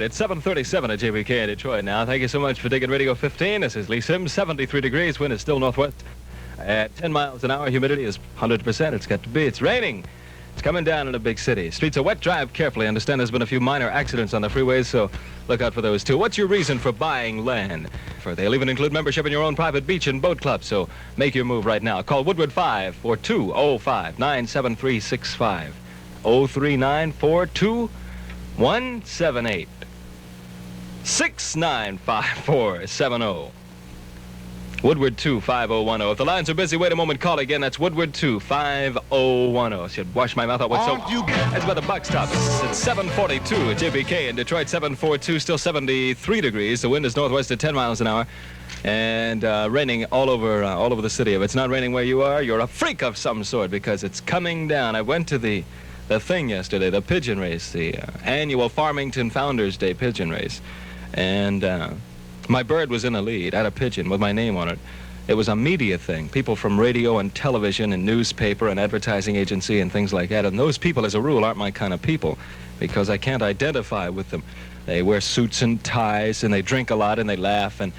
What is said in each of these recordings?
It's 7:37 at JBK in Detroit now. Thank you so much for digging Radio 15. This is Lee Sims, 73 degrees. Wind is still northwest at 10 miles an hour. Humidity is 100%. It's got to be. It's raining. It's coming down in a big city. Streets are wet. Drive carefully. Understand there's been a few minor accidents on the freeways, so look out for those too. What's your reason for buying land? They'll even include membership in your own private beach and boat club, so make your move right now. Call Woodward 542-05-97365. 03942-178. 695470. Woodward 25010. If the lines are busy, wait a moment. Call again. That's Woodward 25010. Should wash my mouth out with soap. That's by the buck stops. It's 742 at JBK in Detroit. 742, still 73 degrees. The wind is northwest at 10 miles an hour, and raining all over the city. If it's not raining where you are, you're a freak of some sort because it's coming down. I went to the thing yesterday, the pigeon race, the annual Farmington Founders Day pigeon race. And my bird was in the lead. I had a pigeon with my name on it. It was a media thing. People from radio and television and newspaper and advertising agency and things like that. And those people, as a rule, aren't my kind of people because I can't identify with them. They wear suits and ties, and they drink a lot, and they laugh, and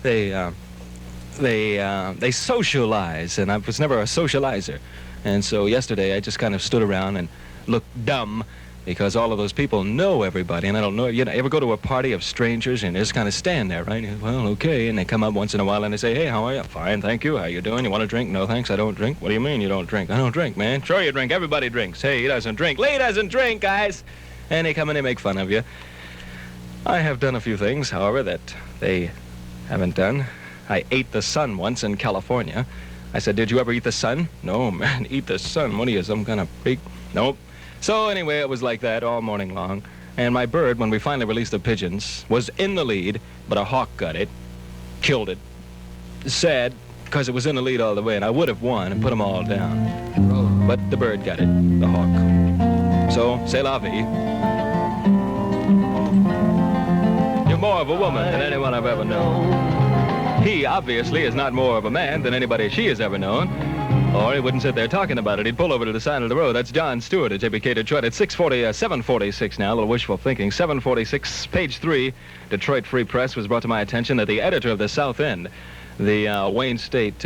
they socialize, and I was never a socializer. And so yesterday I just kind of stood around and looked dumb because all of those people know everybody, and I don't know. You know, ever go to a party of strangers and they just kind of stand there, right? Well, okay, and they come up once in a while and they say, hey, how are you? Fine, thank you. How you doing? You want a drink? No, thanks, I don't drink. What do you mean you don't drink? I don't drink, man. Sure you drink. Everybody drinks. Hey, he doesn't drink. Lee doesn't drink, guys. And they come and they make fun of you. I have done a few things, however, that they haven't done. I ate the sun once in California. I said, did you ever eat the sun? No, man, eat the sun. What are you, some kind of freak? Nope. So anyway, it was like that all morning long. And my bird, when we finally released the pigeons, was in the lead, but a hawk got it, killed it. Sad, because it was in the lead all the way, and I would have won and put them all down. But the bird got it, the hawk. So, c'est la vie. You're more of a woman than anyone I've ever known. He, obviously, is not more of a man than anybody she has ever known. Or he wouldn't sit there talking about it. He'd pull over to the side of the road. That's John Stewart at JBK Detroit at 746 now. A little wishful thinking. 746, page 3, Detroit Free Press was brought to my attention that the editor of the South End, the Wayne State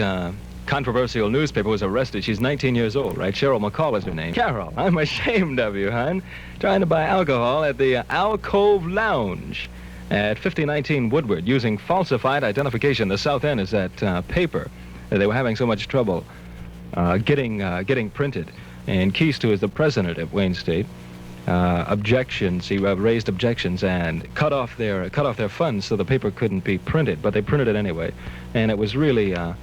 controversial newspaper, was arrested. She's 19 years old, right? Cheryl McCall is her name. Carol, I'm ashamed of you, hon. Trying to buy alcohol at the Alcove Lounge at 5019 Woodward using falsified identification. The South End is that paper. They were having so much trouble getting printed. And Keistu is the president of Wayne State. Objections, he raised objections and cut off their funds so the paper couldn't be printed, but they printed it anyway. And it was really, I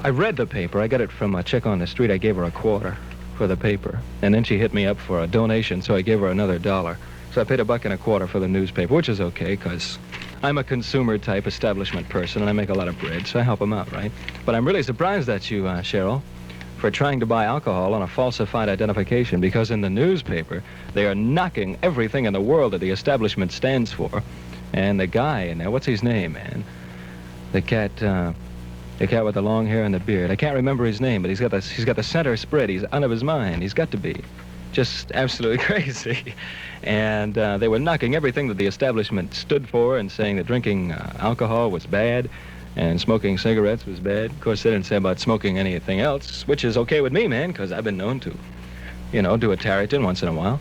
read the paper. I got it from a chick on the street. I gave her $25 for the paper. And then she hit me up for a donation, so I gave her another $1. So I paid $1.25 for the newspaper, which is okay, because I'm a consumer-type establishment person, and I make a lot of bread, so I help them out, right? But I'm really surprised at you, Cheryl, for trying to buy alcohol on a falsified identification, because in the newspaper, they are knocking everything in the world that the establishment stands for. And the guy in there, what's his name, man? The cat with the long hair and the beard. I can't remember his name, but he's got the center spread. He's out of his mind. He's got to be. Just absolutely crazy. And they were knocking everything that the establishment stood for and saying that drinking alcohol was bad and smoking cigarettes was bad. Of course, they didn't say about smoking anything else, which is okay with me, man, because I've been known to, do a Tareyton once in a while.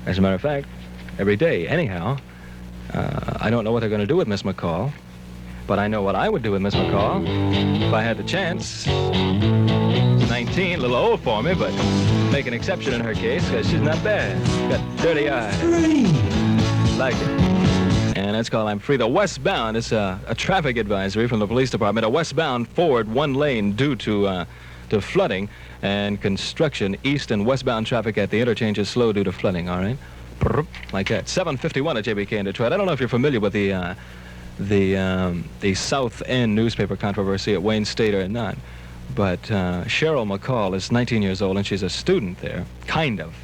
As a matter of fact, every day. Anyhow, I don't know what they're going to do with Miss McCall, but I know what I would do with Miss McCall if I had the chance. 19, a little old for me, but make an exception in her case because she's not bad. Got dirty eyes. Like it. And that's called I'm Free. The westbound is a traffic advisory from the police department. A westbound Ford, one lane due to flooding and construction. East and westbound traffic at the interchange is slow due to flooding, all right? Like that. 751 at JBK in Detroit. I don't know if you're familiar with the South End newspaper controversy at Wayne State or not. But Cheryl McCall is 19 years old, and she's a student there, kind of.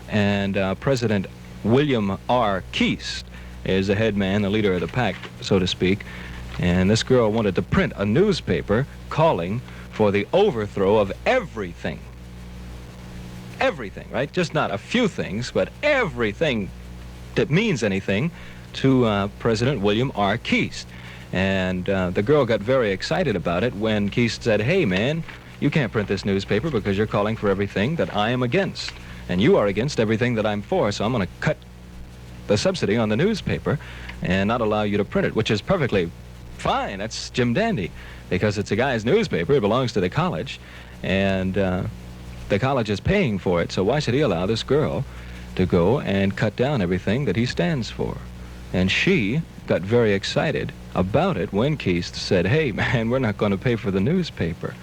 And President William R. Keast is the head man, the leader of the pack, so to speak. And this girl wanted to print a newspaper calling for the overthrow of everything. Everything, right? Just not a few things, but everything that means anything to President William R. Keast. And the girl got very excited about it when Keast said, hey, man, you can't print this newspaper because you're calling for everything that I am against. And you are against everything that I'm for, so I'm going to cut the subsidy on the newspaper and not allow you to print it, which is perfectly fine. That's Jim Dandy, because it's a guy's newspaper. It belongs to the college, and the college is paying for it, so why should he allow this girl to go and cut down everything that he stands for? And she got very excited about it when Keast said, hey, man, we're not going to pay for the newspaper,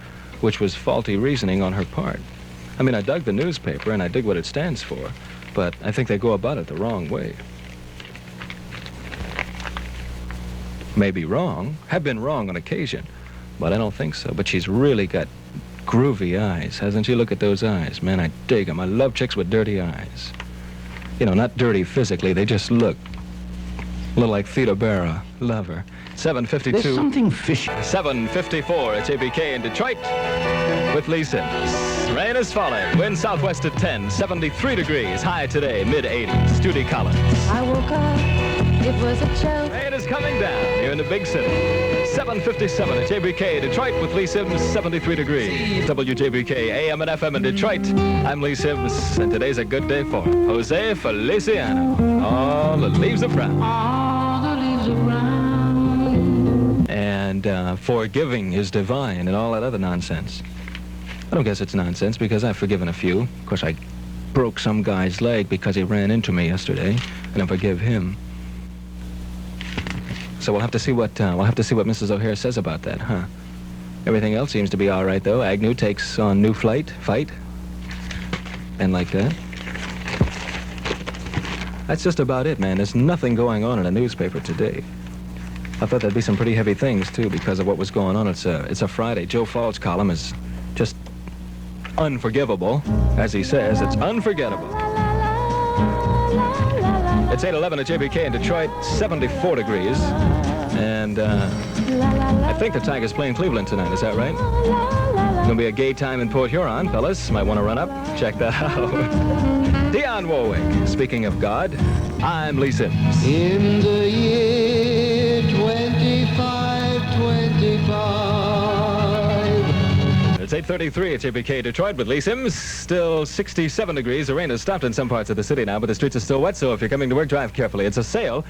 which was faulty reasoning on her part. I mean, I dug the newspaper, and I dig what it stands for, but I think they go about it the wrong way. May be wrong, have been wrong on occasion, but I don't think so. But she's really got groovy eyes, hasn't she? Look at those eyes. Man, I dig them. I love chicks with dirty eyes. You know, not dirty physically, they just look a little like Theda Bara. Love her. 7:52. There's something fishy. 7:54 at JBK in Detroit with Lee Sims. Rain is falling. Wind southwest at 10. 73 degrees. High today, mid-80s. Judy Collins. I woke up. It was a joke. Rain is coming down here in the big city. 7:57 at JBK Detroit with Lee Sims. 73 degrees. WJBK AM and FM in Detroit. I'm Lee Sims, and today's a good day for Jose Feliciano. All the leaves are brown. All the leaves are brown. And forgiving is divine and all that other nonsense. I don't guess it's nonsense because I've forgiven a few. Of course, I broke some guy's leg because he ran into me yesterday, and I forgive him. So we'll have to see what Mrs. O'Hare says about that, huh? Everything else seems to be all right, though. Agnew takes on new fight, and like that. That's just about it, man. There's nothing going on in the newspaper today. I thought there'd be some pretty heavy things too because of what was going on. It's a Friday. Joe Fall's column is just unforgivable, as he says. It's unforgettable. It's 8:11 at JBK in Detroit, 74 degrees. And I think the Tigers playing Cleveland tonight, is that right? Gonna be a gay time in Port Huron, fellas. Might want to run up, check that out. Dionne Warwick, speaking of God, I'm Lee Sims. In the year 2525. It's 8:33 at JBK Detroit with Lee Sims. Still 67 degrees. The rain has stopped in some parts of the city now, but the streets are still wet, so if you're coming to work, drive carefully. It's a sale